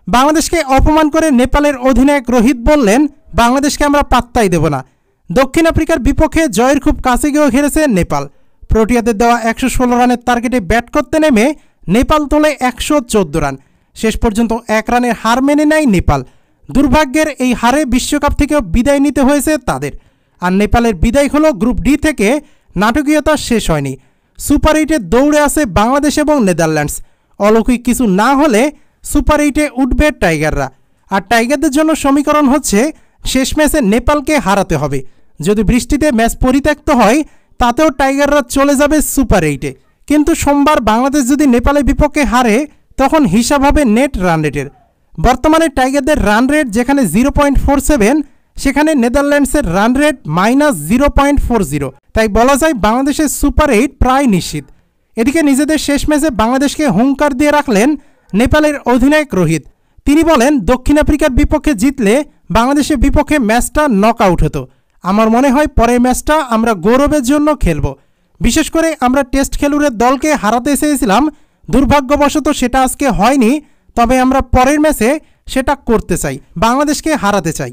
বাংলাদেশকে অপমান করে নেপালের অধিনায়ক রোহিত বললেন, বাংলাদেশকে আমরা পাত্তাই দেব না। দক্ষিণ আফ্রিকার বিপক্ষে জয়ের খুব কাছে গিয়েও হেরেছে নেপাল। প্রোটিয়াদের দেওয়া 116 রানের টার্গেটে ব্যাট করতে নেমে নেপাল তোলে 114 রান। শেষ পর্যন্ত 1 রানের হার মেনে নেয় নেপাল। দুর্ভাগ্যের এই হারে বিশ্বকাপ থেকেও বিদায় নিতে হয়েছে তাদের। আর নেপালের বিদায় হলো গ্রুপ ডি থেকে। নাটকীয়তা শেষ হয়নি। সুপার 8-এ দৌড়ে আছে বাংলাদেশ এবং নেদারল্যান্ডস। অলৌকিক কিছু না হলে সুপার 8-এ উঠবে টাইগাররা। আর টাইগারদের জন্য সমীকরণ হচ্ছে শেষ ম্যাচে নেপালকে হারাতে হবে। যদি বৃষ্টিতে ম্যাচ পরিত্যক্ত হয় তাতেও টাইগাররা চলে যাবে সুপার 8-এ। কিন্তু সোমবার বাংলাদেশ যদি নেপালের বিপক্ষে হারে তখন হিসাব হবে নেট রান রেটের। বর্তমানে টাইগারদের রান রেট যেখানে 0.47, সেখানে নেদারল্যান্ডসের রান রেট -0.40। তাই বলা যায় বাংলাদেশের সুপার 8 প্রায় নিশ্চিত। এদিকে নিজেদের শেষ ম্যাচে বাংলাদেশকে হুঙ্কার দিয়ে রাখলেন নেপালের অধিনায়ক রোহিত। তিনি বলেন, দক্ষিণ আফ্রিকার বিপক্ষে জিতলে বাংলাদেশের বিপক্ষে ম্যাচটা নকআউট হতো। আমার মনে হয় পরের ম্যাচটা আমরা গৌরবের জন্য খেলব। বিশেষ করে আমরা টেস্ট খেলুড়ের দলকে হারাতে চেয়েছিলাম, দুর্ভাগ্যবশত সেটা আজকে হয়নি। তবে আমরা পরের ম্যাচে সেটা করতে চাই, বাংলাদেশকে হারাতে চাই।